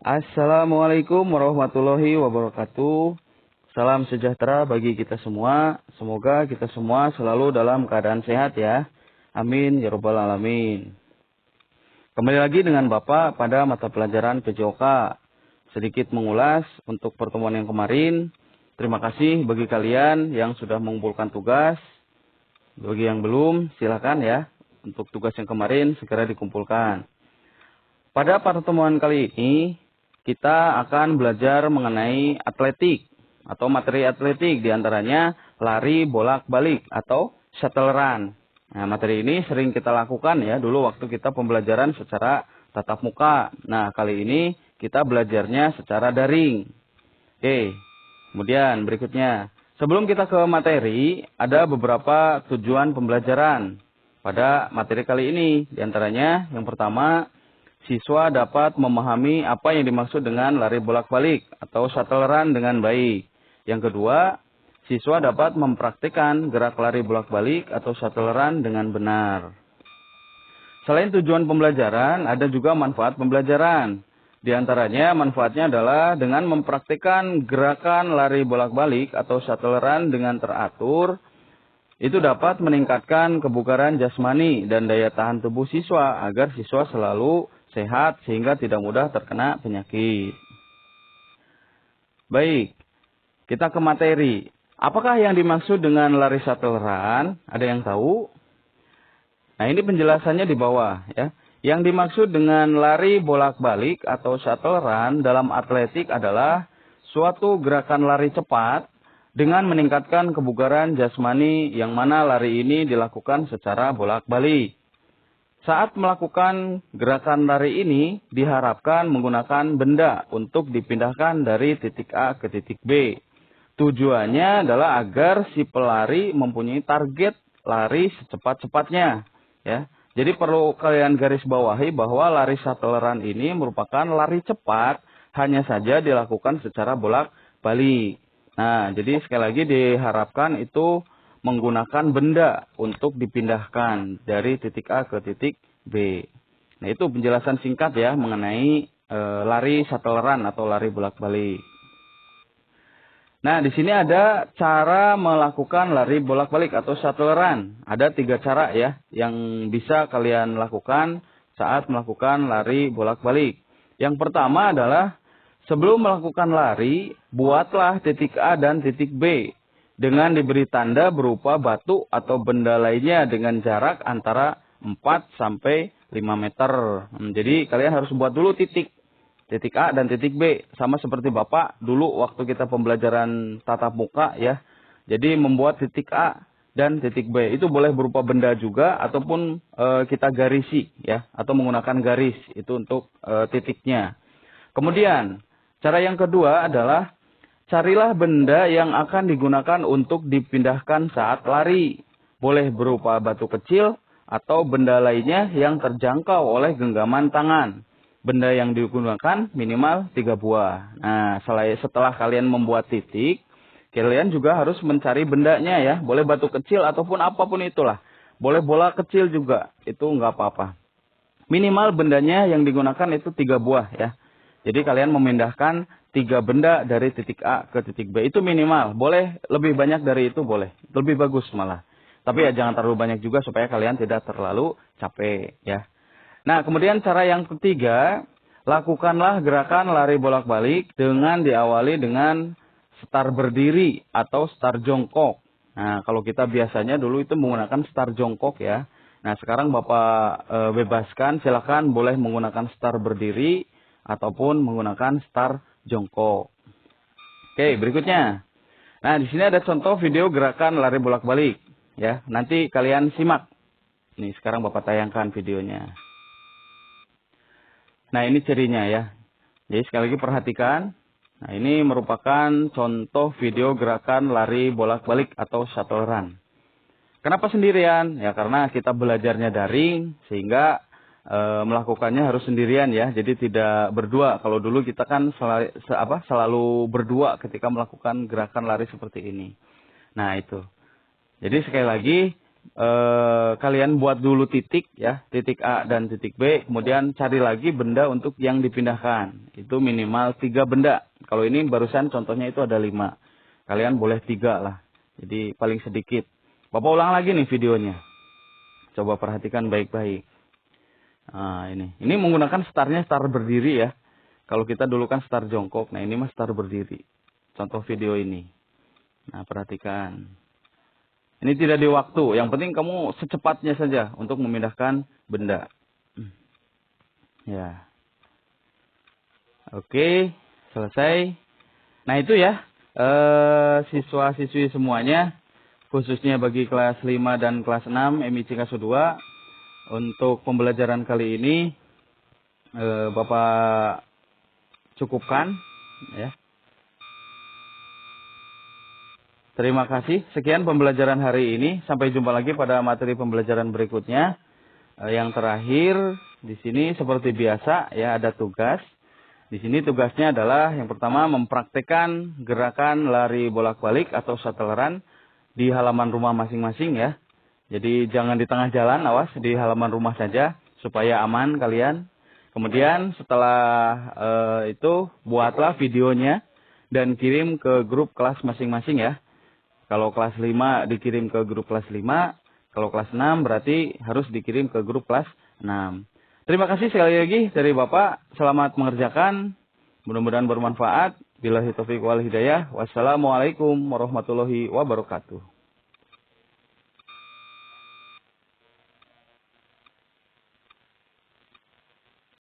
Assalamualaikum warahmatullahi wabarakatuh. Salam sejahtera bagi kita semua. Semoga kita semua selalu dalam keadaan sehat ya. Amin ya rabbal alamin. Kembali lagi dengan Bapak pada mata pelajaran PJOK. Sedikit mengulas untuk pertemuan yang kemarin. Terima kasih bagi kalian yang sudah mengumpulkan tugas. Bagi yang belum, silakan ya. Untuk tugas yang kemarin segera dikumpulkan. Pada pertemuan kali ini, kita akan belajar mengenai atletik atau materi atletik, diantaranya lari bolak-balik atau shuttle run. Nah, materi ini sering kita lakukan ya dulu waktu kita pembelajaran secara tatap muka. Nah, kali ini kita belajarnya secara daring. Oke, kemudian berikutnya. Sebelum kita ke materi, ada beberapa tujuan pembelajaran pada materi kali ini. Diantaranya yang pertama, siswa dapat memahami apa yang dimaksud dengan lari bolak-balik atau shuttle run dengan baik. Yang kedua, siswa dapat mempraktikkan gerak lari bolak-balik atau shuttle run dengan benar. Selain tujuan pembelajaran, ada juga manfaat pembelajaran. Di antaranya manfaatnya adalah dengan mempraktikkan gerakan lari bolak-balik atau shuttle run dengan teratur, itu dapat meningkatkan kebugaran jasmani dan daya tahan tubuh siswa agar siswa selalu sehat sehingga tidak mudah terkena penyakit. Baik, kita ke materi. Apakah yang dimaksud dengan lari shuttle run? Ada yang tahu? Nah, ini penjelasannya di bawah ya. Yang dimaksud dengan lari bolak-balik atau shuttle run dalam atletik adalah suatu gerakan lari cepat dengan meningkatkan kebugaran jasmani yang mana lari ini dilakukan secara bolak-balik. Saat melakukan gerakan lari ini diharapkan menggunakan benda untuk dipindahkan dari titik A ke titik B. Tujuannya adalah agar si pelari mempunyai target lari secepat-cepatnya. Ya. Jadi perlu kalian garis bawahi bahwa lari shuttle run ini merupakan lari cepat, hanya saja dilakukan secara bolak-balik. Nah, jadi sekali lagi diharapkan itu menggunakan benda untuk dipindahkan dari titik A ke titik B. Nah, itu penjelasan singkat ya mengenai lari shuttle run atau lari bolak-balik. Nah, di sini ada cara melakukan lari bolak-balik atau shuttle run. Ada 3 cara ya yang bisa kalian lakukan saat melakukan lari bolak-balik. Yang pertama adalah sebelum melakukan lari, buatlah titik A dan titik B dengan diberi tanda berupa batu atau benda lainnya dengan jarak antara 4 sampai 5 meter. Jadi kalian harus buat dulu titik A dan titik B. Sama seperti Bapak dulu waktu kita pembelajaran tatap muka ya. Jadi membuat titik A dan titik B. Itu boleh berupa benda juga ataupun kita garisi ya. Atau menggunakan garis itu untuk titiknya. Kemudian cara yang kedua adalah carilah benda yang akan digunakan untuk dipindahkan saat lari. Boleh berupa batu kecil atau benda lainnya yang terjangkau oleh genggaman tangan. Benda yang digunakan minimal 3 buah. Nah, setelah kalian membuat titik, kalian juga harus mencari bendanya ya. Boleh batu kecil ataupun apapun itulah. Boleh bola kecil juga, itu nggak apa-apa. Minimal bendanya yang digunakan itu 3 buah ya. Jadi kalian memindahkan 3 benda dari titik A ke titik B. Itu minimal. Boleh lebih banyak dari itu boleh. Lebih bagus malah. Tapi ya jangan terlalu banyak juga supaya kalian tidak terlalu capek ya. Nah, kemudian cara yang ketiga, lakukanlah gerakan lari bolak-balik dengan diawali dengan start berdiri atau start jongkok. Nah, kalau kita biasanya dulu itu menggunakan start jongkok ya. Nah, sekarang Bapak bebaskan, silakan boleh menggunakan start berdiri ataupun menggunakan start jongkok. Oke, berikutnya. Nah, di sini ada contoh video gerakan lari bolak-balik ya. Nanti kalian simak. Nih, sekarang Bapak tayangkan videonya. Nah, ini cirinya ya. Jadi sekali lagi perhatikan. Nah, ini merupakan contoh video gerakan lari bolak-balik atau shuttle run. Kenapa sendirian? Ya karena kita belajarnya daring sehingga melakukannya harus sendirian ya. Jadi tidak berdua. Kalau dulu kita kan selalu berdua ketika melakukan gerakan lari seperti ini. Nah, itu. Jadi sekali lagi kalian buat dulu titik ya, titik A dan titik B, kemudian cari lagi benda untuk yang dipindahkan. Itu minimal 3 benda. Kalau ini barusan contohnya itu ada 5. Kalian boleh 3 lah. Jadi paling sedikit. Bapak ulang lagi nih videonya. Coba perhatikan baik-baik. Nah, ini menggunakan startnya star berdiri ya. Kalau kita dulu kan star jongkok. Nah, ini mah star berdiri. Contoh video ini. Nah, perhatikan. Ini tidak di waktu. Yang penting kamu secepatnya saja untuk memindahkan benda. Ya. Oke, selesai. Nah, itu ya. Siswa-siswi semuanya. Khususnya bagi kelas 5 dan kelas 6 MIC KASU 2. Untuk pembelajaran kali ini. Bapak cukupkan. Ya. Terima kasih. Sekian pembelajaran hari ini. Sampai jumpa lagi pada materi pembelajaran berikutnya. Yang terakhir di sini seperti biasa ya ada tugas. Di sini tugasnya adalah yang pertama mempraktekkan gerakan lari bolak-balik atau shuttle run di halaman rumah masing-masing ya. Jadi jangan di tengah jalan, awas di halaman rumah saja supaya aman kalian. Kemudian setelah itu buatlah videonya dan kirim ke grup kelas masing-masing ya. Kalau kelas 5 dikirim ke grup kelas 5. Kalau kelas 6 berarti harus dikirim ke grup kelas 6. Terima kasih sekali lagi dari Bapak. Selamat mengerjakan. Mudah-mudahan bermanfaat. Billahi taufiq wal hidayah. Wassalamualaikum warahmatullahi wabarakatuh.